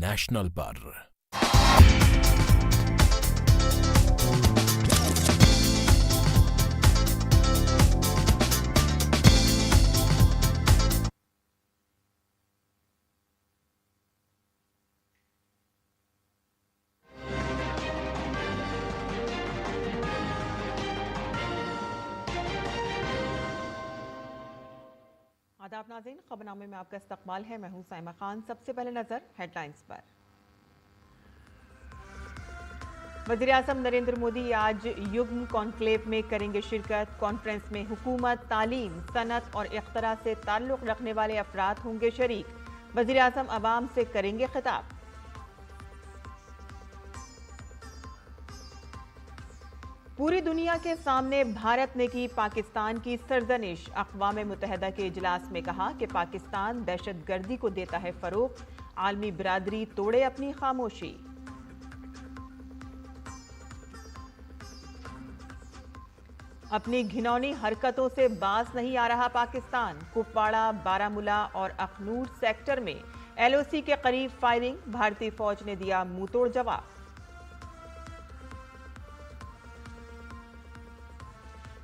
National पर। आदाब नाज़रीन, खबरनामे में आपका इस्तकबाल है। मैं हूं साइमा खान। सबसे पहले नजर हेडलाइंस पर। वज़ीर-ए-आज़म नरेंद्र मोदी आज युग्म कॉन्क्लेव में करेंगे शिरकत। कॉन्फ्रेंस में हुकूमत, तालीम, सनत और इख्तरा से ताल्लुक़ रखने वाले अफराद होंगे शरीक। वज़ीर-ए-आज़म अवाम से करेंगे खिताब। पूरी दुनिया के सामने भारत ने की पाकिस्तान की सरजनिश। अक़वाम मुत्तहिदा के इजलास में कहा कि पाकिस्तान दहशतगर्दी को देता है फरोग़। आलमी बिरादरी तोड़े अपनी खामोशी। अपनी घिनौनी हरकतों से बाज नहीं आ रहा पाकिस्तान। कुपवाड़ा, बारामूला और अखनूर सेक्टर में LOC के करीब फायरिंग। भारतीय फौज ने दिया मुंहतोड़ जवाब।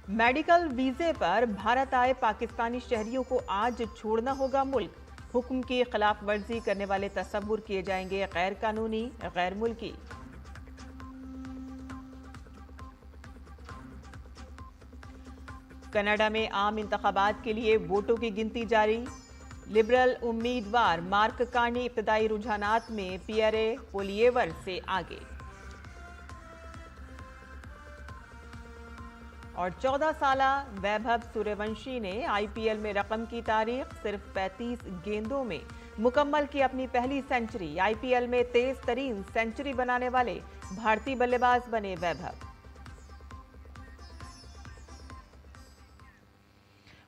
मेडिकल वीजे पर भारत आए पाकिस्तानी शहरियों को आज छोड़ना होगा मुल्क। हुक्म की खिलाफ वर्जी करने वाले तस्वुर किए जाएंगे गैर कानूनी, गैर मुल्की। कनाडा में आम इंतखाबात के लिए वोटों की गिनती जारी। लिबरल उम्मीदवार मार्क कार्नी इब्तदाई रुझानात में पियरे पोलिएवर से आगे। और 14 साला वैभव सूर्यवंशी ने IPL में रकम की तारीख। सिर्फ 35 गेंदों में मुकम्मल की अपनी पहली सेंचुरी। IPL में तेज तरीन सेंचुरी बनाने वाले भारतीय बल्लेबाज बने वैभव।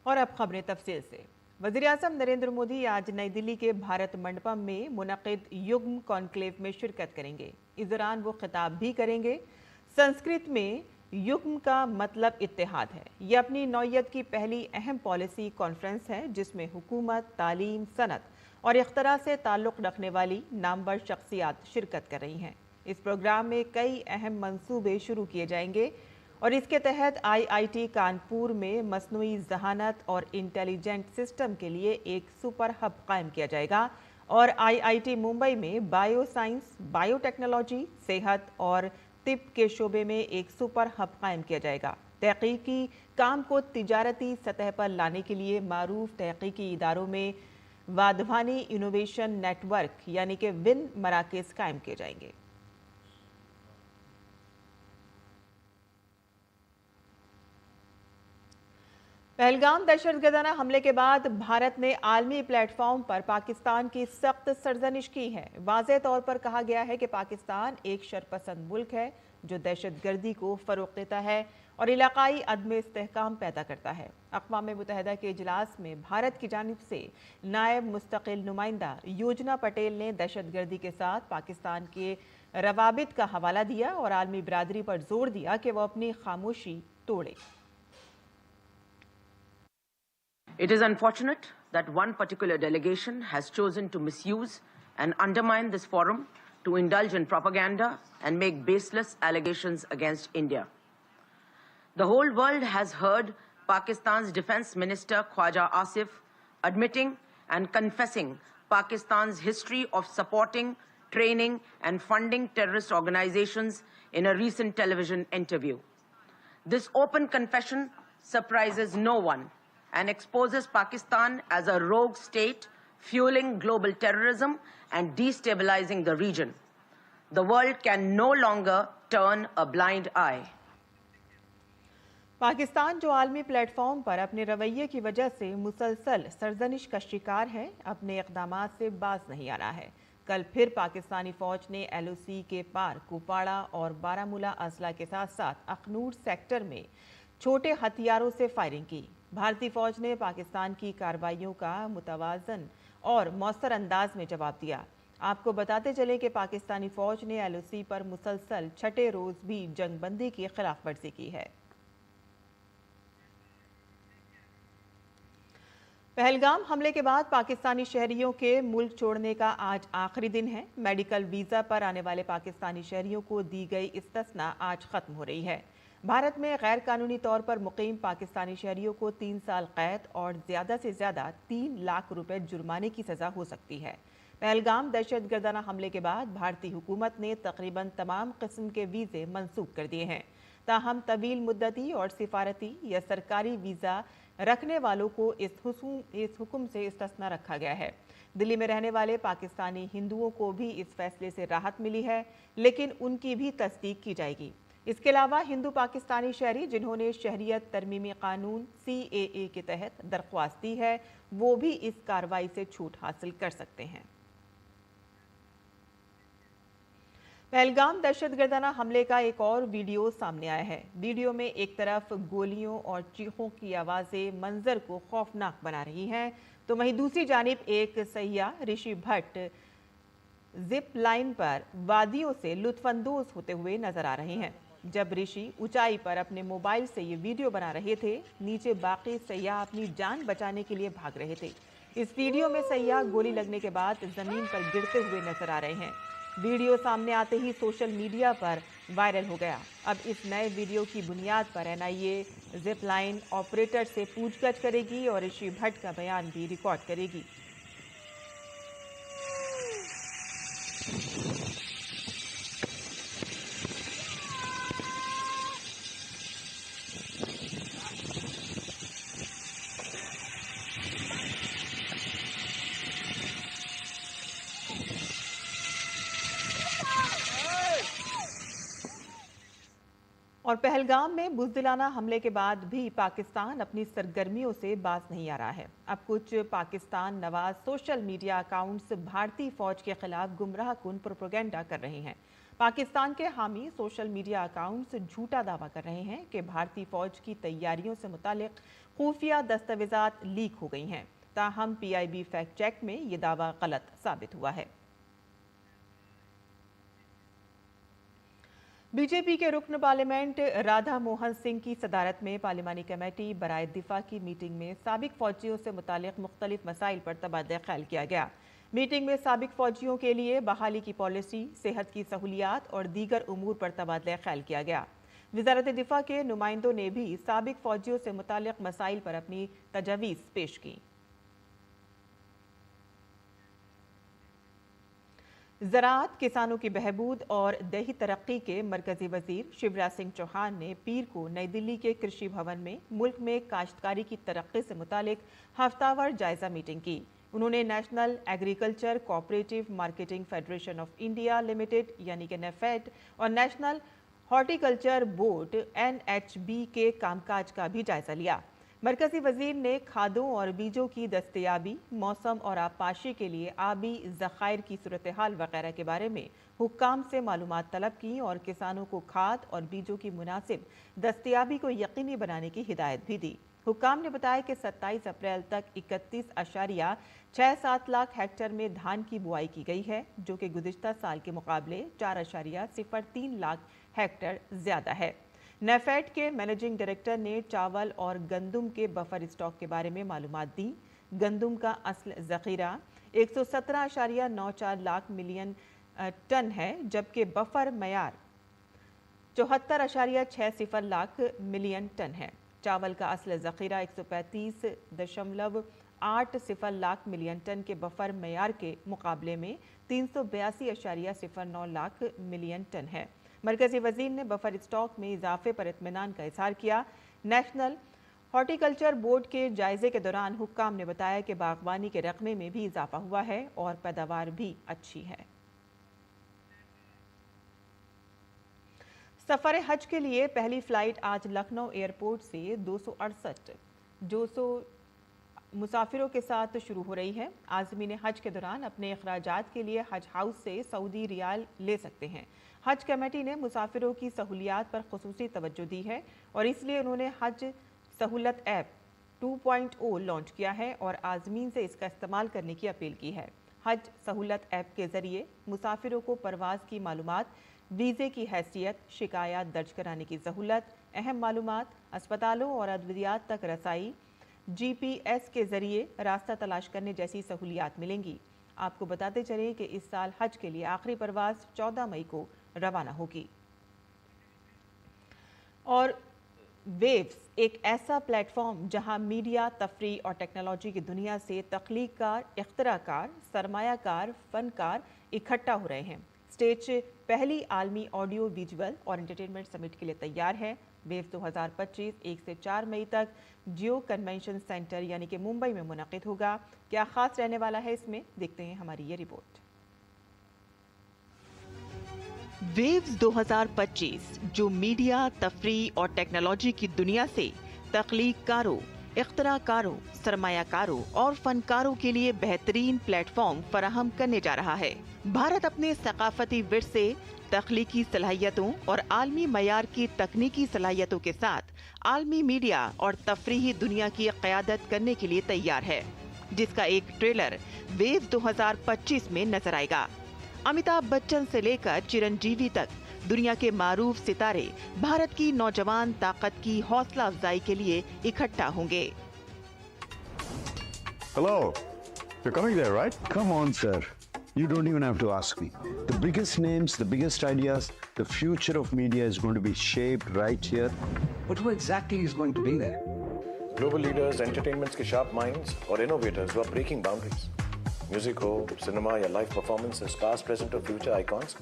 और अब खबरें तफसील से। वज़ीर-ए-आज़म नरेंद्र मोदी आज नई दिल्ली के भारत मंडपम में मुनक़िद युग्म कॉन्क्लेव में शिरकत करेंगे। इस दौरान वो खिताब भी करेंगे। संस्कृत में युग्म का मतलब इत्तेहाद है। ये अपनी नौयत की पहली अहम पॉलिसी कॉन्फ्रेंस है जिसमें हुकूमत, तालीम, सनत और इख्तरा से ताल्लुक़ रखने वाली नामवर शख्सियात शिरकत कर रही हैं। इस प्रोग्राम में कई अहम मंसूबे शुरू किए जाएंगे और इसके तहत IIT कानपुर में मसनूई ज़हानत और इंटेलिजेंट सिस्टम के लिए एक सुपर हब कायम किया जाएगा और IIT मुंबई में बायो साइंस, बायोटेक्नोलॉजी, सेहत और तिब के शोबे में एक सुपर हब कायम किया जाएगा। तहकीकी काम को तिजारती सतह पर लाने के लिए मारूफ तहकीकी इदारों में वाधवानी इनोवेशन नेटवर्क यानी कि विन मराकज़ कायम किए जाएंगे। पहलगाम दहशतगर्दाना हमले के बाद भारत ने आलमी प्लेटफॉर्म पर पाकिस्तान की सख्त सरजनिश की है। वाज़ेह तौर पर कहा गया है कि पाकिस्तान एक शरपसंद मुल्क है जो दहशतगर्दी को फ़रोग़ देता है और इलाकाई अदम इस्तेहकाम पैदा करता है। अक़वाम मुत्तहिदा के इजलास में भारत की जानिब से नायब मुस्तक़िल नुमाइंदा योजना पटेल ने दहशतगर्दी के साथ पाकिस्तान के रवाबित का हवाला दिया और आलमी बिरादरी पर जोर दिया कि वह अपनी खामोशी तोड़े। It is unfortunate that one particular delegation has chosen to misuse and undermine this forum to indulge in propaganda and make baseless allegations against India. The whole world has heard Pakistan's Defense Minister Khwaja Asif admitting and confessing Pakistan's history of supporting, training and funding terrorist organizations in a recent television interview. This open confession surprises no one and exposes Pakistan as a rogue state fueling global terrorism and destabilizing the region. The world can no longer turn a blind eye. Pakistan जो आलमी platform पर अपने रवैये की वजह से मुसलसल सरजनिश का शिकार है, अपने इक़दामात से बाज नहीं आ रहा है। कल फिर पाकिस्तानी फौज ने LOC के पार कुपवाड़ा और बारामूला अजला के साथ साथ अखनूर सेक्टर में छोटे हथियारों से फायरिंग की। भारतीय फौज ने पाकिस्तान की कार्रवाइयों का मुतवाज़न और मौसर अंदाज में जवाब दिया। आपको बताते चले कि पाकिस्तानी फौज ने LOC पर मुसलसल छठे रोज भी जंगबंदी की खिलाफ वर्जी की है। पहलगाम हमले के बाद पाकिस्तानी शहरियों के मुल्क छोड़ने का आज आखिरी दिन है। मेडिकल वीजा पर आने वाले पाकिस्तानी शहरियों को दी गई इस्तिस्ना आज खत्म हो रही है। भारत में गैर कानूनी तौर पर मुकीम पाकिस्तानी शहरियों को 3 साल कैद और ज्यादा से ज्यादा 3 लाख रुपए जुर्माने की सजा हो सकती है। पहलगाम दहशतगर्दाना हमले के बाद भारतीय हुकूमत ने तकरीबन तमाम किस्म के वीजे मंसूख कर दिए हैं। ताहम तवील मुद्दती और सिफारती या सरकारी वीजा रखने वालों को इस हुक्म से इस्तिस्ना रखा गया है। दिल्ली में रहने वाले पाकिस्तानी हिंदुओं को भी इस फैसले से राहत मिली है, लेकिन उनकी भी तस्दीक की जाएगी। इसके अलावा हिंदू पाकिस्तानी शहरी जिन्होंने शहरियत तरमीमी कानून CAA के तहत दरख्वास्त दी है, वो भी इस कार्रवाई से छूट हासिल कर सकते हैं। पहलगाम दहशतगर्दाना हमले का एक और वीडियो सामने आया है। वीडियो में एक तरफ गोलियों और चीखों की आवाज़ें मंजर को खौफनाक बना रही हैं, तो वहीं दूसरी जानिब एक सयाह ऋषि भट्ट जिप लाइन पर वादियों से लुत्फानंदोज होते हुए नजर आ रहे हैं। जब ऋषि ऊंचाई पर अपने मोबाइल से ये वीडियो बना रहे थे, नीचे बाकी सयाह अपनी जान बचाने के लिए भाग रहे थे। इस वीडियो में सयाह गोली लगने के बाद जमीन पर गिरते हुए नजर आ रहे हैं। वीडियो सामने आते ही सोशल मीडिया पर वायरल हो गया। अब इस नए वीडियो की बुनियाद पर NIA जिप लाइन ऑपरेटर से पूछताछ करेगी और ऋषि भट्ट का बयान भी रिकॉर्ड करेगी। और पहलगाम में बुज़दिलाना हमले के बाद भी पाकिस्तान अपनी सरगर्मियों से बाज नहीं आ रहा है। अब कुछ Pakistan Nawaz social media accounts भारतीय फौज के खिलाफ गुमराह कुन प्रोपेगेंडा कर रहे हैं। पाकिस्तान के हामी सोशल मीडिया अकाउंट्स झूठा दावा कर रहे हैं कि भारतीय फौज की तैयारियों से मुतालिक खुफिया दस्तावेजात लीक हो गई हैं। ताहम PIB फैक्ट चेक में ये दावा गलत साबित हुआ है। बीजेपी के रुकन पार्लियामेंट राधा मोहन सिंह की सदारत में पार्लिमानी कमेटी बराए दिफा की मीटिंग में साबिक फौजियों से मुतालिक मुख्तलिफ मसाइल पर तबादला ख्याल किया गया। मीटिंग में साबिक फौजियों के लिए बहाली की पॉलिसी, सेहत की सहूलियात और दीगर उमूर पर तबादला ख्याल किया गया। वजारत दिफा के नुमाइंदों ने भी साबिक फौजियों से मुतालिक मसाइल पर अपनी तजावीज़ पेश की। ज़राअत, किसानों की बहबूद और देही तरक्की के मरकजी वजीर शिवराज सिंह चौहान ने पीर को नई दिल्ली के कृषि भवन में मुल्क में काश्तकारी की तरक्की से मुतालिक हफ्तावार जायजा मीटिंग की। उन्होंने national agriculture cooperative marketing federation of India limited यानी कि नेफेड और नेशनल हॉर्टिकल्चर बोर्ड NHB के कामकाज का भी जायजा लिया। मरकजी वजीर ने खादों और बीजों की दस्तयाबी, मौसम और आबपाशी के लिए आबी ज़खायर की सूरत हाल वगैरह के बारे में हुक्काम से मालूमात तलब की और किसानों को खाद और बीजों की मुनासिब दस्तयाबी को यकीनी बनाने की हिदायत भी दी। हुक्काम ने बताया कि 27 अप्रैल तक 31.67 लाख हेक्टेयर में धान की बुआई की गई है, जो कि गुज़िश्ता साल के मुकाबले 4.03 लाख हेक्टेयर ज़्यादा है। नेफेड के मैनेजिंग डायरेक्टर ने चावल और गंदुम के बफर स्टॉक के बारे में मालूमात दी। गंदुम का असल ज़ख़ीरा 117.94 लाख मिलियन टन है, जबकि बफर मयार 74.60 लाख मिलियन टन है। चावल का असल ज़ख़ीरा 135.80 लाख मिलियन टन के बफर मयार के मुकाबले में 382.09 लाख मिलियन टन है। मरकजी वजीर ने बफर स्टॉक में इजाफे पर इत्मीनान का इजहार किया। नेशनल हॉर्टिकल्चर बोर्ड के जायजे के दौरान हुक्काम ने बताया कि बागवानी के रकबे में भी इजाफा हुआ है और पैदावार भी अच्छी है। सफर हज के लिए पहली फ्लाइट आज लखनऊ एयरपोर्ट से 268 मुसाफिरों के साथ शुरू हो रही है। आज़मीन हज के दौरान अपने अखराजात के लिए हज हाउस से सऊदी रियाल ले सकते हैं। हज कमेटी ने मुसाफिरों की सहूलियात पर खुसूसी तवज्जो दी है और इसलिए उन्होंने हज सहूलत ऐप 2.0 लॉन्च किया है और आज़मीन से इसका इस्तेमाल करने की अपील की है। हज सहूलत ऐप के ज़रिए मुसाफिरों को परवाज़ की मालूमात, वीज़े की हैसियत, शिकायत दर्ज कराने की सहूलत, अहम मालूमात, अस्पतालों और अद्वियात तक रसाई, GPS के जरिए रास्ता तलाश करने जैसी सहूलियात मिलेंगी। आपको बताते चलें कि इस साल हज के लिए आखिरी परवाज 14 मई को रवाना होगी। और वेव्स एक ऐसा प्लेटफॉर्म जहां मीडिया, तफरी और टेक्नोलॉजी की दुनिया से तख्लीककार, इख्तराकार, सरमायाकार, फनकार इकट्ठा हो रहे हैं। स्टेज पहली आलमी ऑडियो विजुअल और एंटरटेनमेंट समिट के लिए तैयार है। वेव्स 2025 1 से 4 मई तक जियो कन्वेंशन सेंटर यानी कि मुंबई में मुनक़िद होगा। क्या खास रहने वाला है इसमें, देखते हैं हमारी ये रिपोर्ट। वेव्स 2025 जो मीडिया, तफरी और टेक्नोलॉजी की दुनिया से तख्लीककारों, इख्तराकारों, सरमायाकारों और फनकारों के लिए बेहतरीन प्लेटफॉर्म फराहम करने जा रहा है। भारत अपने सकाफती विरसे, तख्लीकी सलाहियतों और आलमी मयार की तकनीकी सलाहियतों के साथ आलमी मीडिया और तफरीही दुनिया की क़यादत करने के लिए तैयार है, जिसका एक ट्रेलर वेव्स 2025 में नजर आएगा। अमिताभ बच्चन से लेकर चिरंजीवी तक दुनिया के मारूफ सितारे भारत की नौजवान ताकत की हौसला अफजाई के लिए इकट्ठा होंगे। Hello, you're coming there, right? Come on, sir. You don't even have to ask me. The biggest names, the biggest ideas, the future of media is going to be shaped right here. But who exactly is going to be there? Global leaders, entertainment's के sharp minds और innovators who are breaking boundaries. Music हो, cinema या live performances, past, present और future icons,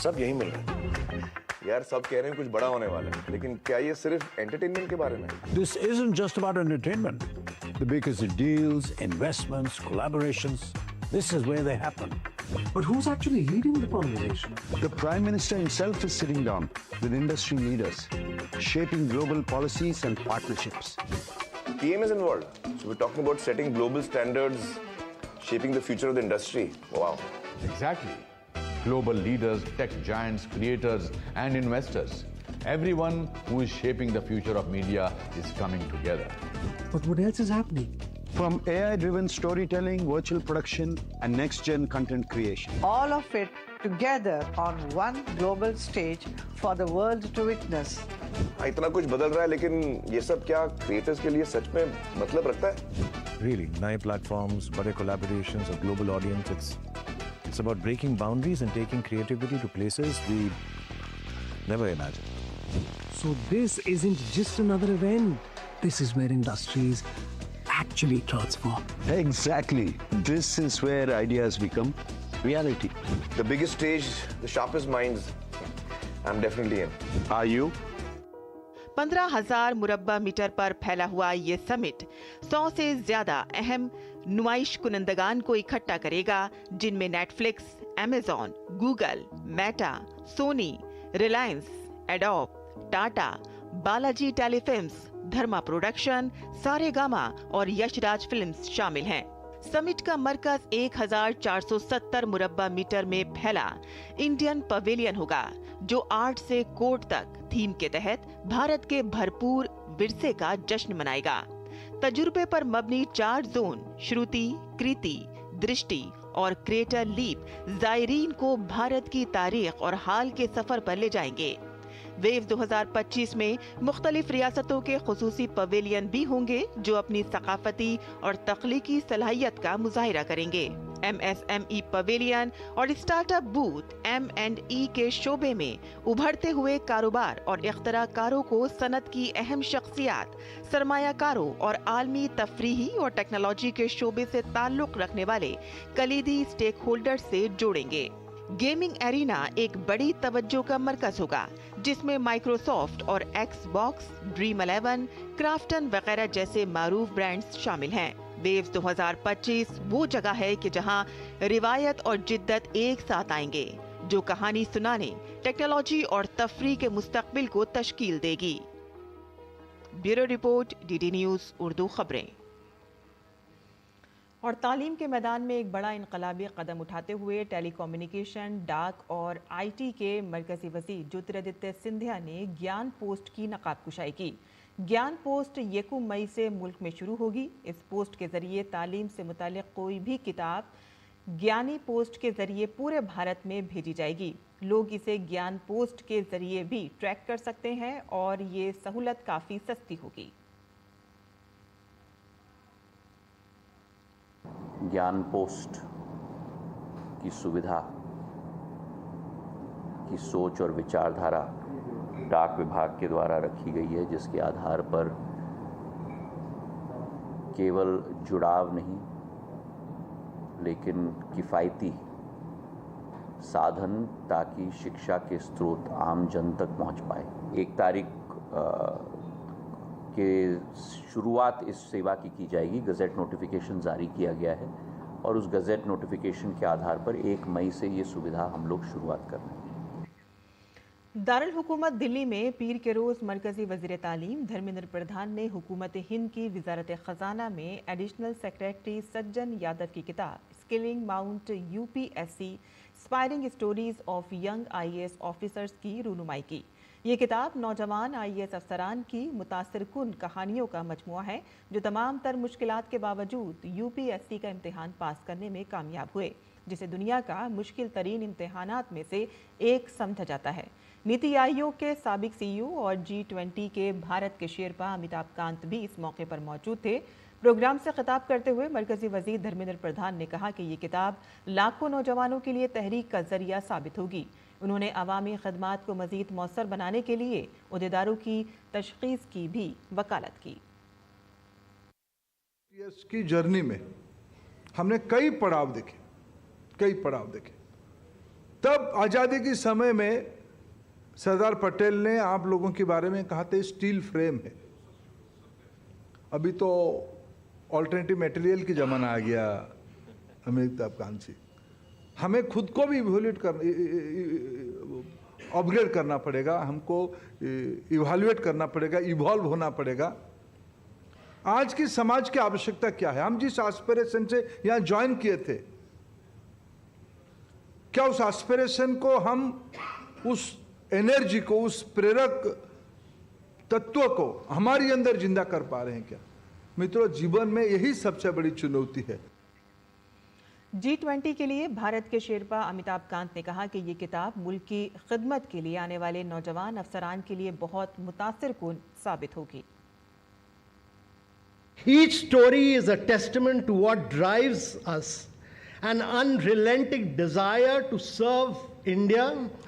सब यही मिल रहे हैं। यार सब कह रहे हैं कुछ बड़ा होने वाला है, लेकिन क्या ये सिर्फ एंटरटेनमेंट के बारे में? This isn't just about entertainment. The biggest deals, investments, collaborations, this is where they happen. But who's actually leading the conversation? The Prime Minister himself is sitting down with industry leaders, shaping global policies and partnerships. PM is involved. So we're talking about setting global standards, shaping the future of the industry. Wow. Exactly. Global leaders, tech giants, creators, and investors. Everyone who is shaping the future of media is coming together. But what else is happening? From AI-driven storytelling, virtual production, and next-gen content creation. All of it together on one global stage for the world to witness. इतना कुछ बदल रहा है, लेकिन ये सब क्या creators के लिए सच में मतलब रखता है? Really, नए platforms, बड़े collaborations, a global audience. It's about breaking boundaries and taking creativity to places we never imagined. So this isn't just another event. This is where industries actually transform. Exactly. This is where ideas become reality. The biggest stage, the sharpest minds. I'm definitely in. Are you? 15,000 मुरब्बा metre पर फैला हुआ ये summit 100 से ज्यादा अहम नुमाइश कुनंदगान को इकट्ठा करेगा, जिनमें Netflix, Amazon, Google, Meta, Sony, Reliance, Adobe, Tata, Balaji telefilms, Dharma production, Saregama और यशराज फिल्म्स शामिल हैं। समिट का मरकज 1470 मुरब्बा मीटर में फैला इंडियन पवेलियन होगा, जो आर्ट से कोड तक थीम के तहत भारत के भरपूर विरसे का जश्न मनाएगा। तजुर्बे पर मबनी 4 जोन श्रुति, कृति, दृष्टि और क्रिएटर लीप जायरीन को भारत की तारीख और हाल के सफर पर ले जाएंगे। वेव 2025 में मुख्तलिफ रियासतों के खुसूसी पवेलियन भी होंगे, जो अपनी सकाफती और तख्लीकी सलाहियत का मुजाहिरा करेंगे। MSME पवेलियन और स्टार्टअप बूथ M&E के शोबे में उभरते हुए कारोबार और इख्तराकारों को सनत की अहम शख्सियात, सरमायाकारों और आलमी तफरीही और टेक्नोलॉजी के शोबे से ताल्लुक रखने वाले कलीदी स्टेक होल्डर से जोड़ेंगे। गेमिंग एरिना एक बड़ी तवज्जो का मरकज होगा, जिसमें माइक्रोसॉफ्ट और एक्सबॉक्स, ड्रीम 11, क्राफ्टन वगैरह जैसे मारूफ ब्रांड्स शामिल हैं। वेव्स 2025 वो जगह है कि जहां रिवायत और जिद्दत एक साथ आएंगे, जो कहानी सुनाने, टेक्नोलॉजी और तफरी के मुस्तकबिल को तश्कील देगी। Bureau report, DD news Urdu खबरें। और तालीम के मैदान में एक बड़ा इनकलाबी कदम उठाते हुए टेलीकम्युनिकेशन, डाक और IT के मरकजी वज़ीर ज्योतिरादित्य सिंधिया ने ज्ञान पोस्ट की नकाब कुशाई की। ज्ञान पोस्ट 1 मई से मुल्क में शुरू होगी। इस पोस्ट के जरिए तालीम से मुतालिक कोई भी किताब ज्ञानी पोस्ट के जरिए पूरे भारत में भेजी जाएगी। लोग इसे ज्ञान पोस्ट के जरिए भी ट्रैक कर सकते हैं और ये सहूलत काफ़ी सस्ती होगी। ज्ञान पोस्ट की सुविधा की सोच और विचारधारा डाक विभाग के द्वारा रखी गई है, जिसके आधार पर केवल जुड़ाव नहीं लेकिन किफ़ायती साधन ताकि शिक्षा के स्रोत आम जन तक पहुंच पाए। 1 तारीख के शुरुआत इस सेवा की जाएगी। गज़ेट नोटिफिकेशन जारी किया गया है और उस गज़ेट नोटिफिकेशन के आधार पर 1 मई से ये सुविधा हम लोग शुरुआत कर रहे हैं। दारुल हुकूमत दिल्ली में पीर के रोज़ मरकजी वज़ीर तालीम धर्मेंद्र प्रधान ने हुकूमत हिंद की वजारत ख़जाना में एडिशनल सेक्रेटरी सज्जन यादव की किताब skilling mount UPSC inspiring stories of young IAS officers की रूनुमाई की। ये किताब नौजवान IAS अफसरान की मुतासिरकुन कहानियों का मजमुआ है जो तमाम तर मुश्किलात के बावजूद UPSC का इम्तिहान पास करने में कामयाब हुए, जिसे दुनिया का मुश्किल तरीन इम्तिहानात में से एक समझा जाता है। नीति आयोग के साबिक CEO और G20 के भारत के शेरपा अमिताभ कांत भी इस मौके पर मौजूद थे। प्रोग्राम से खिताब करते हुए मरकजी वजीर धर्मेंद्र प्रधान ने कहा कि ये किताब लाखों नौजवानों के लिए तहरीक का जरिया साबित होगी। उन्होंने अवामी खदमात को मजीद मौसर बनाने के लिए उहदेदारों की तशखीस की भी वकालत की। की जर्नी में हमने कई पड़ाव देखे। तब आज़ादी के समय में सरदार पटेल ने आप लोगों के बारे में कहा था स्टील फ्रेम है। अभी तो ऑल्टरनेटिव मटेरियल की ज़माना आ गया। अमिताभ कांत जी, हमें खुद को भी इवैल्यूएट अपग्रेड करना पड़ेगा, हमको इवैल्यूएट करना पड़ेगा, इवॉल्व होना पड़ेगा। आज की समाज की आवश्यकता क्या है? हम जिस एस्पिरेशन से यहाँ ज्वाइन किए थे, क्या उस एस्पिरेशन को हम उस एनर्जी को, उस प्रेरक तत्व को हमारी अंदर जिंदा कर पा रहे हैं क्या? मित्रों, जीवन में यही सबसे बड़ी चुनौती है। G20 के लिए भारत के शेरपा अमिताभ कांत ने कहा कि ये किताब मुल्क की खिदमत के लिए आने वाले नौजवान अफसरान के लिए बहुत मुतासिरकुन साबित होगी। Each story is a testament to what drives us, an unrelenting desire to serve India,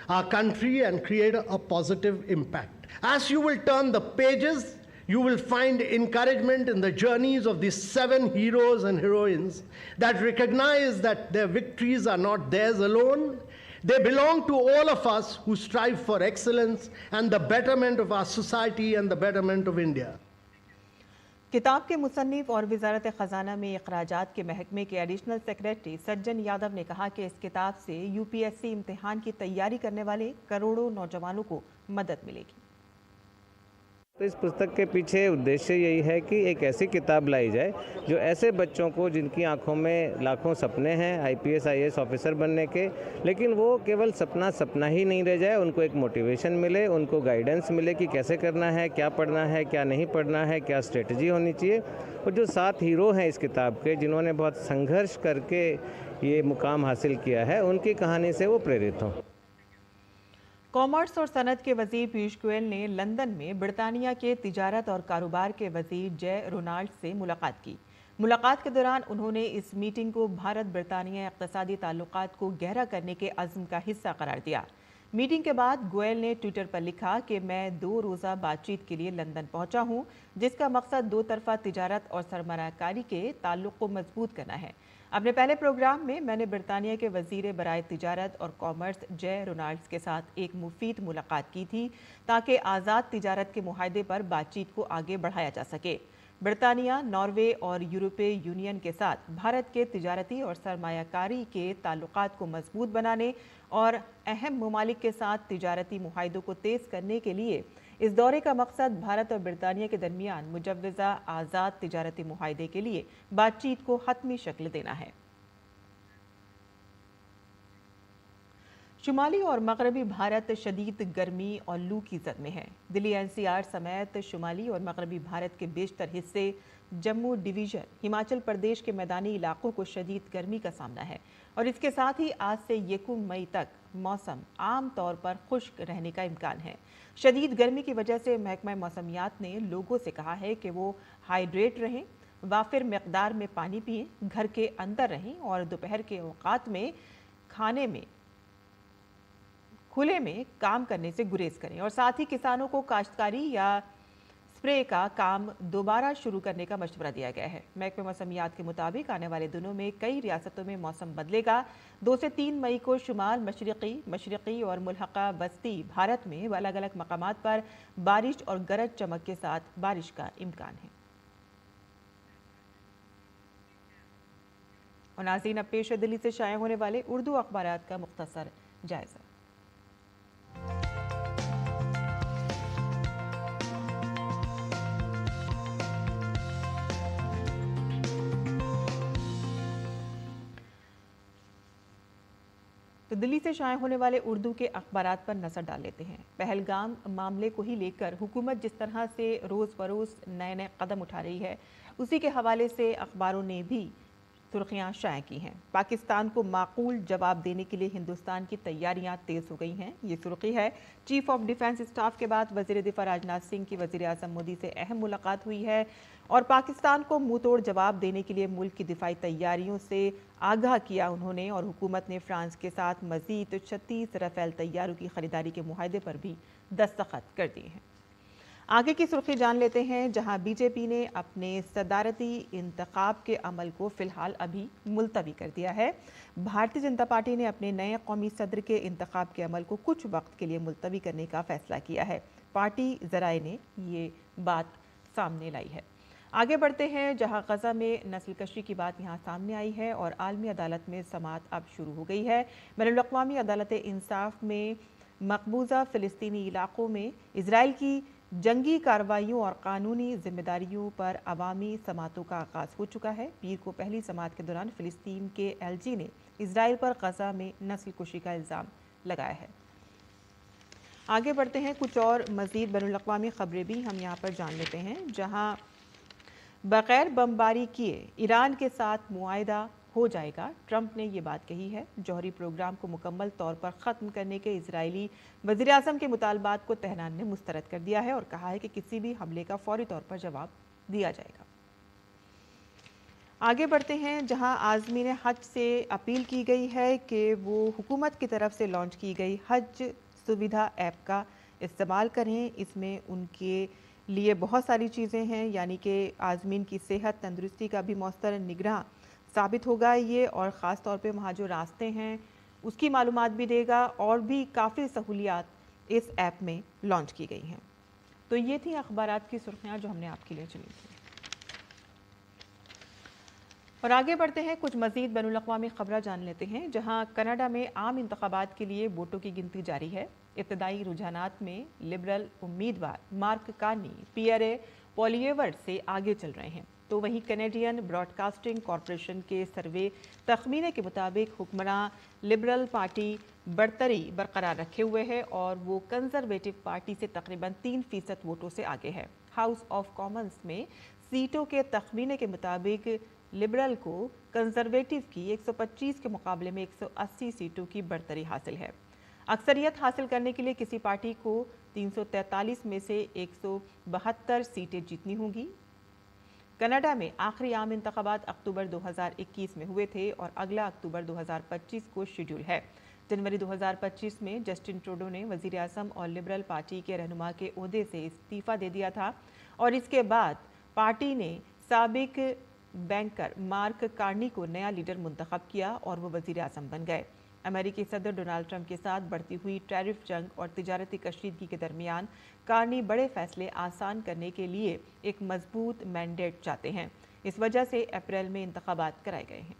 our country, and create a positive impact. As you will turn the pages, you will find encouragement in the journeys of these 7 heroes and heroines that recognize that their victories are not theirs alone. They belong to all of us who strive for excellence and the betterment of our society and the betterment of India. किताब के मुसन्निफ और वजारत ख़जाना में अखराजात के महकमे के additional secretary सज्जन यादव ने कहा कि इस किताब से UPSC इम्तिहान की तैयारी करने वाले करोड़ों नौजवानों को मदद मिलेगी। तो इस पुस्तक के पीछे उद्देश्य यही है कि एक ऐसी किताब लाई जाए जो ऐसे बच्चों को जिनकी आंखों में लाखों सपने हैं IPS IAS ऑफिसर बनने के, लेकिन वो केवल सपना ही नहीं रह जाए, उनको एक मोटिवेशन मिले, उनको गाइडेंस मिले कि कैसे करना है, क्या पढ़ना है, क्या नहीं पढ़ना है, क्या स्ट्रेटजी होनी चाहिए। और जो 7 हीरो हैं इस किताब के, जिन्होंने बहुत संघर्ष करके ये मुकाम हासिल किया है, उनकी कहानी से वो प्रेरित हों। कॉमर्स और सनत के वजीर पीयूष गोयल ने लंदन में ब्रितानिया के तिजारत और कारोबार के वजीर जय रोनाल्ड से मुलाकात की। मुलाकात के दौरान उन्होंने इस मीटिंग को भारत ब्रितानिया इक़्तिसादी ताल्लुकात को गहरा करने के अज़्म का हिस्सा करार दिया। मीटिंग के बाद गोयल ने ट्विटर पर लिखा कि मैं 2 रोज़ा बातचीत के लिए लंदन पहुंचा हूं, जिसका मकसद 2 तरफ़ा तिजारत और सरमायाकारी के ताल्लुक़ को मजबूत करना है। अपने पहले प्रोग्राम में मैंने ब्रितानिया के वज़ीर बराए तिजारत और कॉमर्स जय रोनाल्ड्स के साथ एक मुफीद मुलाकात की थी ताकि आज़ाद तिजारत के मुआहदे पर बातचीत को आगे बढ़ाया जा सके। ब्रितानिया, नॉर्वे और यूरोपीय यूनियन के साथ भारत के तिजारती और सरमायाकारी के ताल्लुकात को मजबूत बनाने और अहम ममालिक के साथ तिजारती मुआहदों को तेज़ करने के लिए इस दौरे का मकसद भारत और ब्रितानिया के दरमियान मुजव्वज़ा आज़ाद तिजारती मुआहदे के लिए बातचीत को हतमी शक्ल देना है। शुमाली और मगरबी भारत शदीद गर्मी और लू की जद में है। दिल्ली NCR समेत शुमाली और मगरबी भारत के बेशतर हिस्से, जम्मू डिवीज़न, हिमाचल प्रदेश के मैदानी इलाकों को शदीद गर्मी का सामना है और इसके साथ ही आज से 1 मई तक मौसम आम तौर पर खुश्क रहने का इम्कान है। शदीद गर्मी की वजह से महकमा मौसमियात ने लोगों से कहा है कि वो हाइड्रेट रहें, वाफिर मकदार में पानी पिएं, घर के अंदर रहें और दोपहर के औकात में खाने में खुले में काम करने से गुरेज करें। और साथ ही किसानों को काश्तकारी या स्प्रे का काम दोबारा शुरू करने का मशवरा दिया गया है। महकमे मौसमियात के मुताबिक आने वाले दिनों में कई रियासतों में मौसम बदलेगा। 2 से 3 मई को शुमाल मशरिकी और मुल्हका वस्ती भारत में अलग अलग मकामात पर बारिश और गरज चमक के साथ बारिश का इम्कान है। और नाज़रीन, अब पेश है दिल्ली से शाया होने वाले उर्दू अखबारात का मुख्तसर जायजा। तो दिल्ली से शाया होने वाले उर्दू के अखबारात पर नजर डाल लेते हैं। पहलगाम मामले को ही लेकर हुकूमत जिस तरह से रोज़ बरोज़ नए नए कदम उठा रही है, उसी के हवाले से अखबारों ने भी सुर्खियां शाया की हैं। पाकिस्तान को माकूल जवाब देने के लिए हिंदुस्तान की तैयारियां तेज़ हो गई हैं। ये सुर्खी है, चीफ ऑफ डिफेंस स्टाफ के बाद वज़ीर दिफा राजनाथ सिंह की वज़ीर आज़म मोदी से अहम मुलाकात हुई है और पाकिस्तान को मुंह तोड़ जवाब देने के लिए मुल्क की दिफाई तैयारियों से आगाह किया उन्होंने। और हुकूमत ने फ्रांस के साथ मज़ीद 36 राफेल तैयारों की खरीदारी के मुआहदे पर भी दस्तखत कर दिए हैं। आगे की सुर्खी जान लेते हैं, जहां बीजेपी ने अपने सदारती इंतखाब के अमल को फिलहाल अभी मुलतवी कर दिया है। भारतीय जनता पार्टी ने अपने नए कौमी सदर के इंतखाब के अमल को कुछ वक्त के लिए मुलतवी करने का फैसला किया है। पार्टी ज़राए ने ये बात सामने लाई है। आगे बढ़ते हैं, जहां गजा में नस्ल कशी की बात यहां सामने आई है और आलमी अदालत में समाअत अब शुरू हो गई है। बैनुल-अक़वामी अदालत इंसाफ में मकबूजा फ़िलिस्तीनी इलाकों में इजराइल की जंगी कार्रवाइयों और कानूनी जिम्मेदारियों पर अवामी समातों का आगाज़ हो चुका है। पीर को पहली समाअत के दौरान फ़िलिस्तीन के एलजी ने इजराइल पर गजा में नस्ल कुशी का इल्ज़ाम लगाया है। आगे बढ़ते हैं, कुछ और मज़ीद बैनुल-अक़वामी ख़बरें भी हम यहाँ पर जान लेते हैं, जहाँ बग़ैर बमबारी किए ईरान के साथ मुआहदा हो जाएगा। ट्रंप ने ये बात कही है। जौहरी प्रोग्राम को मुकम्मल तौर पर ख़त्म करने के इजरायली वज़ीर-ए-आज़म के मुतालबात को तेहरान ने मुस्तरद कर दिया है और कहा है कि किसी भी हमले का फौरी तौर पर जवाब दिया जाएगा। आगे बढ़ते हैं, जहां आज़मीन हज से अपील की गई है कि वो हुकूमत की तरफ से लॉन्च की गई हज सुविधा ऐप का इस्तेमाल करें। इसमें उनके लिए बहुत सारी चीज़ें हैं, यानी कि आज़मीन की सेहत तंदुरुस्ती का भी मौसर निगरान साबित होगा ये, और ख़ास तौर पे वहाँ जो रास्ते हैं उसकी मालूमात भी देगा और भी काफ़ी सहूलियात इस ऐप में लॉन्च की गई हैं। तो ये थी अखबारात की सुर्खियाँ जो हमने आपके लिए चुनी थी। और आगे बढ़ते हैं, कुछ मज़ीद बैनुल-अक़वामी ख़बरें जान लेते हैं, जहाँ कनाडा में आम इंतख़ाबात के लिए वोटों की गिनती जारी है। इब्तदाई रुझानात में लिबरल उम्मीदवार मार्क कार्नी पियरे पोलिएवर से आगे चल रहे हैं, तो वहीं कैनेडियन ब्रॉडकास्टिंग कॉरपोरेशन के सर्वे तखमीने के मुताबिक हुक्मरान लिबरल पार्टी बढ़तरी बरकरार रखे हुए है और वो कंजर्वेटिव पार्टी से तकरीबन 3% वोटों से आगे है। हाउस ऑफ कॉमन्स में सीटों के तखमीने के मुताबिक लिबरल को कंजर्वेटिव की 125 के मुकाबले में 180 सीटों की बढ़तरी हासिल है। अक्सरियत हासिल करने के लिए किसी पार्टी को 343 में से 172 सीटें जीतनी होंगी। कनाडा में आखिरी आम इंतखाबात अक्टूबर 2021 में हुए थे और अगला अक्टूबर 2025 को शेड्यूल है। जनवरी 2025 में जस्टिन ट्रूडो ने वज़ीर आज़म और लिबरल पार्टी के रहनुमा के ओहदे से इस्तीफ़ा दे दिया था और इसके बाद पार्टी ने साबिक बैंकर मार्क कार्नी को नया लीडर मुंतखब किया और वो वज़ीर आज़म बन गए। अमेरिकी सदर डोनाल्ड ट्रंप के साथ बढ़ती हुई टैरिफ जंग और तिजारती कशीदगी के दरमियान कार्नी बड़े फैसले आसान करने के लिए एक मजबूत मैंडेट चाहते हैं। इस वजह से अप्रैल में इंतखाबात कराए गए हैं।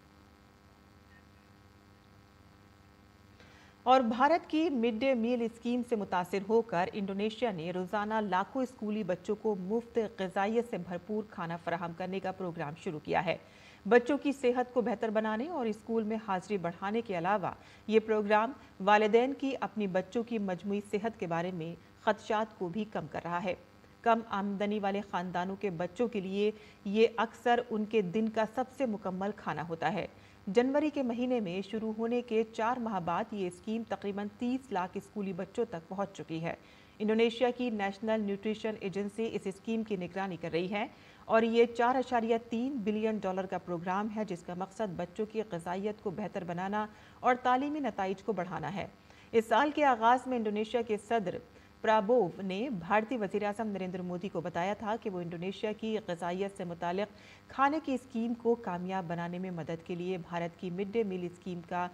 और भारत की मिड डे मील स्कीम से मुतासिर होकर इंडोनेशिया ने रोज़ाना लाखों स्कूली बच्चों को मुफ्त ग़िज़ाइयत से भरपूर खाना फराहम करने का प्रोग्राम शुरू किया है। बच्चों की सेहत को बेहतर बनाने और स्कूल में हाजिरी बढ़ाने के अलावा ये प्रोग्राम वालिदैन की अपनी बच्चों की मजमूई सेहत के बारे में ख़दशात को भी कम कर रहा है। कम आमदनी वाले ख़ानदानों के बच्चों के लिए ये अक्सर उनके दिन का सबसे मुकम्मल खाना होता है। जनवरी के महीने में शुरू होने के 4 माह बाद ये स्कीम तकरीबन 30 लाख स्कूली बच्चों तक पहुंच चुकी है। इंडोनेशिया की नेशनल न्यूट्रिशन एजेंसी इस स्कीम की निगरानी कर रही है और ये $4.3 बिलियन का प्रोग्राम है जिसका मकसद बच्चों की ग़िज़ाइयत को बेहतर बनाना और तालीमी नताइज को बढ़ाना है। इस साल के आगाज़ में इंडोनेशिया के सदर प्राबोव ने भारतीय वज़ीर-ए-आज़म नरेंद्र मोदी को बताया था कि वो इंडोनेशिया की ग़िज़ाइयत से मुताल्लिक़ खाने की स्कीम को कामयाब बनाने में मदद के लिए भारत की मिड डे मील स्कीम का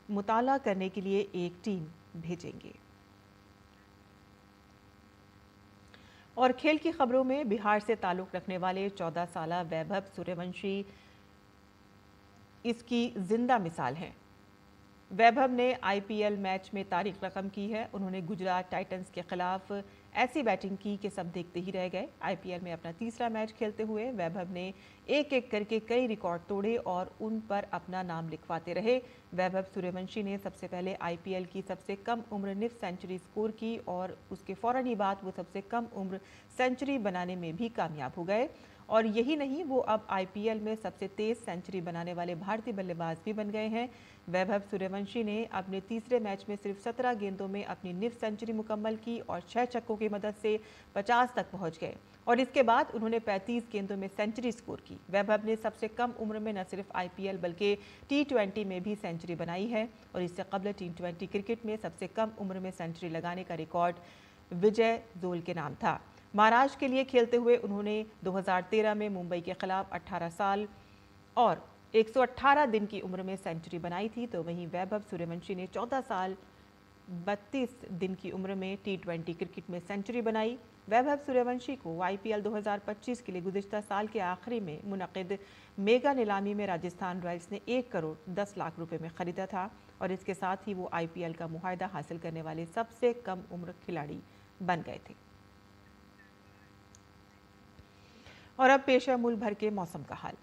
मुताला करने के लिए एक टीम भेजेंगे। और खेल की खबरों में बिहार से ताल्लुक़ रखने वाले 14 साला वैभव सूर्यवंशी इसकी जिंदा मिसाल हैं। वैभव ने IPL मैच में तारीख रकम की है। उन्होंने गुजरात टाइटंस के खिलाफ ऐसी बैटिंग की कि सब देखते ही रह गए। IPL में अपना तीसरा मैच खेलते हुए वैभव ने एक एक करके कई रिकॉर्ड तोड़े और उन पर अपना नाम लिखवाते रहे। वैभव सूर्यवंशी ने सबसे पहले IPL की सबसे कम उम्र निफ सेंचुरी स्कोर की और उसके फौरन ही बाद वो सबसे कम उम्र सेंचुरी बनाने में भी कामयाब हो गए। और यही नहीं, वो अब IPL में सबसे तेज सेंचुरी बनाने वाले भारतीय बल्लेबाज भी बन गए हैं। वैभव सूर्यवंशी ने अपने तीसरे मैच में सिर्फ 17 गेंदों में अपनी निफ सेंचुरी मुकम्मल की और 6 छक्कों की मदद से 50 तक पहुंच गए और इसके बाद उन्होंने 35 गेंदों में सेंचुरी स्कोर की। वैभव ने सबसे कम उम्र में न सिर्फ IPL बल्कि T20 में भी सेंचुरी बनाई है और इससे कबल T20 क्रिकेट में सबसे कम उम्र में सेंचुरी लगाने का रिकॉर्ड विजय जोल के नाम था। महाराष्ट्र के लिए खेलते हुए उन्होंने 2013 में मुंबई के खिलाफ 18 साल और 118 दिन की उम्र में सेंचुरी बनाई थी। तो वहीं वैभव सूर्यवंशी ने 14 साल 32 दिन की उम्र में T20 क्रिकेट में सेंचुरी बनाई। वैभव सूर्यवंशी को IPL 2025 के लिए गुज़िश्ता साल के आखिरी में मुनक़िद मेगा नीलामी में राजस्थान रॉयल्स ने 1 करोड़ 10 लाख रुपए में ख़रीदा था और इसके साथ ही वो IPL का मुआहदा हासिल करने वाले सबसे कम उम्र खिलाड़ी बन गए थे। और अब पेश है मुल्क भर के मौसम का हाल।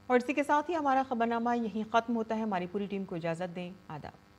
और इसी के साथ ही हमारा खबरनामा यहीं ख़त्म होता है। हमारी पूरी टीम को इजाज़त दें। आदाब।